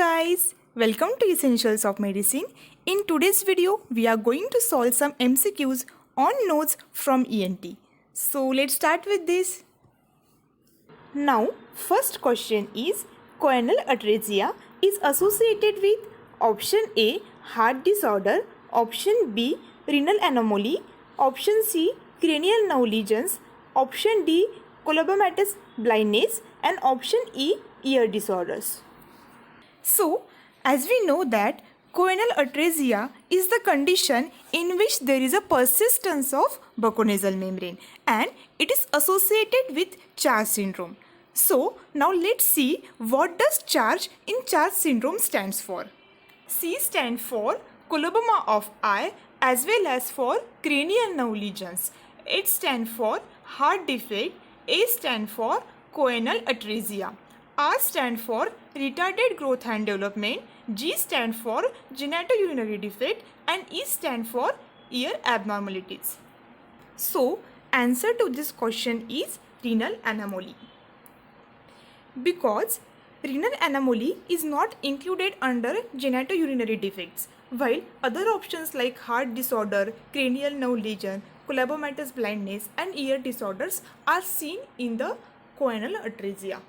guys, welcome to Essentials of Medicine. In today's video, we are going to solve some MCQs on notes from ENT. So let's start with this. Now, first question is choanal atresia is associated with option A heart disorder, option B renal anomaly, option C cranial nerve lesions, option D colobomatosis blindness, and option E ear disorders. So, as we know that choanal atresia is the condition in which there is a persistence of bucconasal membrane and it is associated with CHARGE syndrome. So, now let's see what does CHARGE in CHARGE syndrome stands for. C stands for coloboma of eye as well as for cranial nerve lesions. H stands for heart defect. A stands for choanal atresia. R stands for retarded growth and development, G stands for genitourinary defect, and E stands for ear abnormalities. So, answer to this question is renal anomaly. Because renal anomaly is not included under genitourinary defects, while other options like heart disorder, cranial nerve lesion, colobomatosis blindness, and ear disorders are seen in the choanal atresia.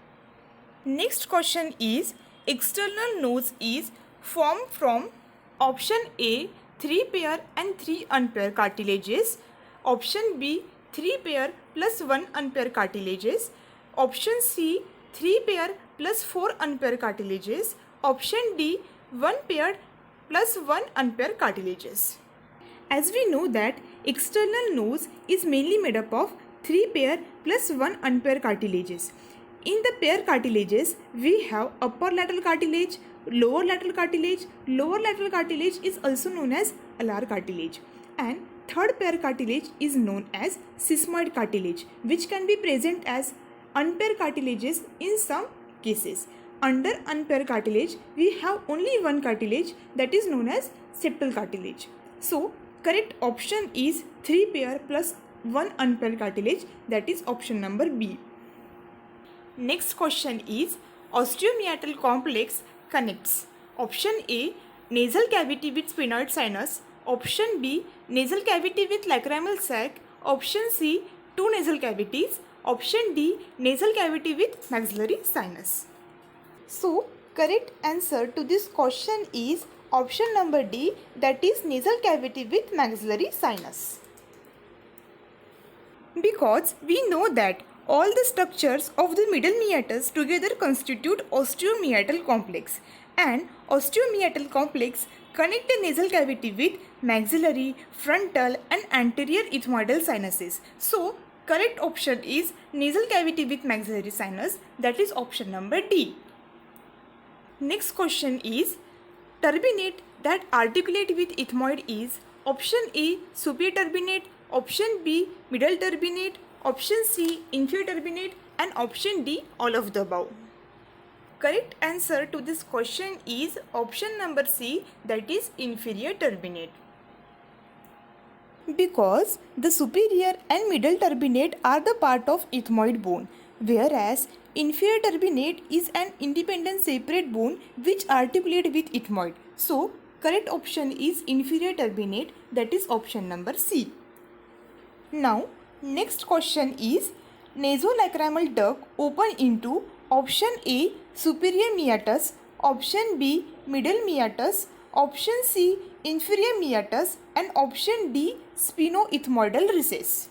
Next question is external nose is formed from option A 3 pair and 3 unpaired cartilages, option B 3 pair plus 1 unpaired cartilages, option C 3 pair plus 4 unpaired cartilages, option D 1 pair plus 1 unpaired cartilages. As we know that external nose is mainly made up of 3 pair plus 1 unpaired cartilages. In the pair cartilages, we have upper lateral cartilage, lower lateral cartilage. Lower lateral cartilage is also known as alar cartilage. And third pair cartilage is known as sigmoid cartilage, which can be present as unpaired cartilages in some cases. Under unpaired cartilage, we have only one cartilage that is known as septal cartilage. So, correct option is 3 pair plus 1 unpaired cartilage, that is option number B. Next question is osteomeatal complex connects option A nasal cavity with sphenoid sinus, option B nasal cavity with lacrimal sac, option C 2 nasal cavities, option D nasal cavity with maxillary sinus. So correct answer to this question is option number D, that is nasal cavity with maxillary sinus. Because we know that all the structures of the middle meatus together constitute osteomeatal complex, and osteomeatal complex connect the nasal cavity with maxillary, frontal and anterior ethmoidal sinuses. So, correct option is nasal cavity with maxillary sinus, that is option number D. Next question is turbinate that articulate with ethmoid is option A superior turbinate, option B middle turbinate, option C inferior turbinate, and option D all of the above. Correct answer to this question is option number C, that is inferior turbinate. Because the superior and middle turbinate are the part of ethmoid bone, whereas inferior turbinate is an independent separate bone which articulate with ethmoid. So correct option is inferior turbinate, that is option number C. Now next question is nasolacrimal duct open into option A superior meatus, option B middle meatus, option C inferior meatus, and option D sphenoethmoidal recess.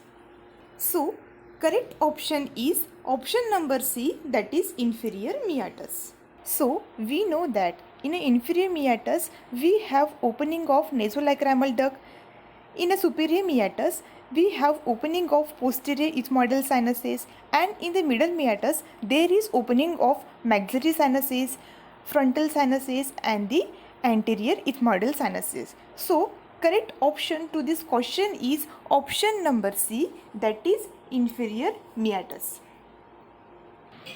So correct option is option number C, that is inferior meatus. So we know that in an inferior meatus we have opening of nasolacrimal duct. In a superior meatus, we have opening of posterior ethmoidal sinuses, and in the middle meatus, there is opening of maxillary sinuses, frontal sinuses, and the anterior ethmoidal sinuses. So, correct option to this question is option number C, that is inferior meatus.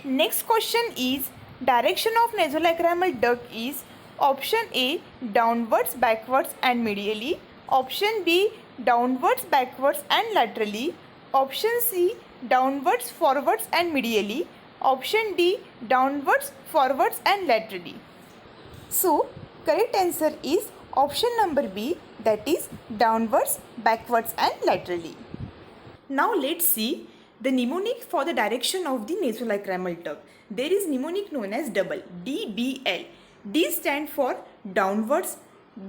Next question is direction of nasolacrimal duct is option A downwards, backwards, and medially. Option B downwards, backwards and laterally. Option C downwards, forwards and medially. Option D downwards, forwards and laterally. So correct answer is option number B, that is downwards, backwards and laterally. Now let's see the mnemonic for the direction of the nasolacrimal duct. There is mnemonic known as double, DBL. D stand for downwards,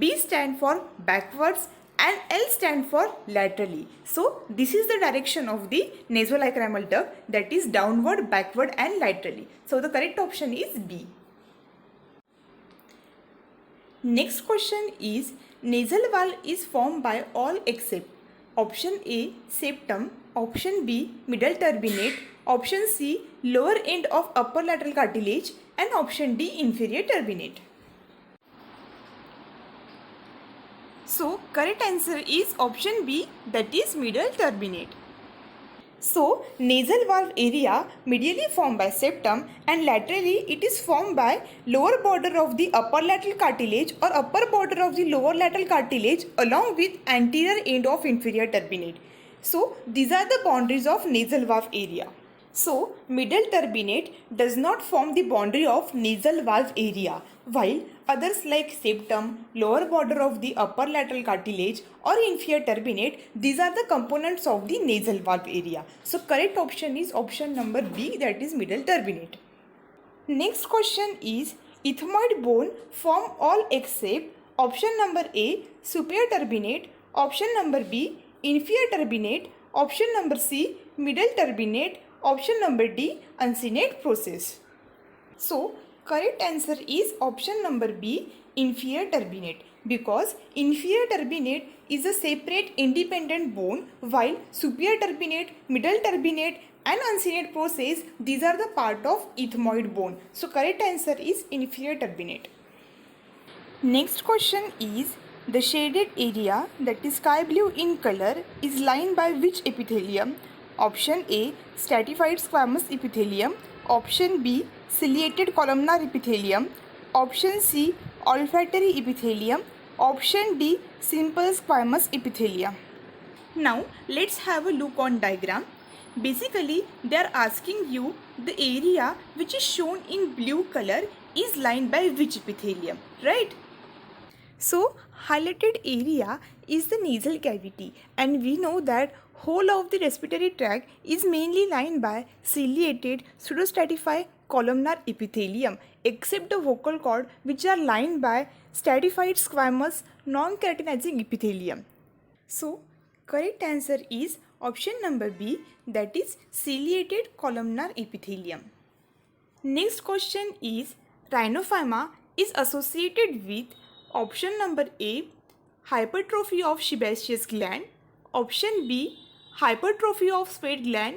B stand for backwards and L stand for laterally. So this is the direction of the nasolacrimal duct, that is downward, backward and laterally. So the correct option is B. Next question is, nasal valve is formed by all except option A, septum, option B, middle turbinate, option C, lower end of upper lateral cartilage and option D, inferior turbinate. So correct answer is option B, that is middle turbinate. So nasal valve area medially formed by septum and laterally it is formed by lower border of the upper lateral cartilage or upper border of the lower lateral cartilage along with anterior end of inferior turbinate. So these are the boundaries of nasal valve area. So middle turbinate does not form the boundary of nasal valve area, while others like septum, lower border of the upper lateral cartilage or inferior turbinate, these are the components of the nasal valve area. So correct option is option number B, that is middle turbinate. Next question is, ethmoid bone form all except option number A, superior turbinate, option number B, inferior turbinate, option number C, middle turbinate, option number D, uncinate process. So correct answer is option number B, inferior turbinate, because inferior turbinate is a separate independent bone while superior turbinate, middle turbinate and uncinate process, these are the part of ethmoid bone. So correct answer is inferior turbinate. Next question is, the shaded area that is sky blue in color is lined by which epithelium? Option A, stratified squamous epithelium, option B, ciliated columnar epithelium, option C, olfactory epithelium, option D, simple squamous epithelium. Now let's have a look on diagram. Basically they are asking you the area which is shown in blue color is lined by which epithelium, right? So highlighted area is the nasal cavity and we know that whole of the respiratory tract is mainly lined by ciliated pseudostratified columnar epithelium except the vocal cord which are lined by stratified squamous non-keratinizing epithelium. So correct answer is option number B, that is ciliated columnar epithelium. Next question is, rhinophyma is associated with option number A, hypertrophy of sebaceous gland, option B, hypertrophy of sweat gland,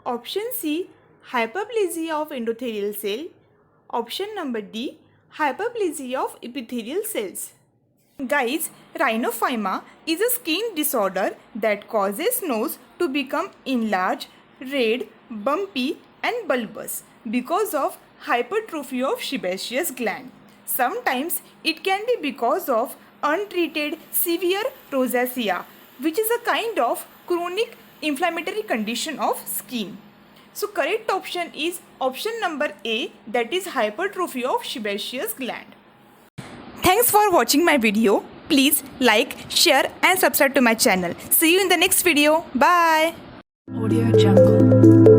option C, hyperplasia of endothelial cell, option number D, hyperplasia of epithelial cells. Guys, rhinophyma is a skin disorder that causes nose to become enlarged, red, bumpy and bulbous because of hypertrophy of sebaceous gland. Sometimes it can be because of untreated severe rosacea, which is a kind of chronic inflammatory condition of skin. So correct option is option number A, that is hypertrophy of sebaceous gland. Thanks for watching my video. Please like, share and subscribe to my channel. See you in the next video. Bye. Audio Jungle.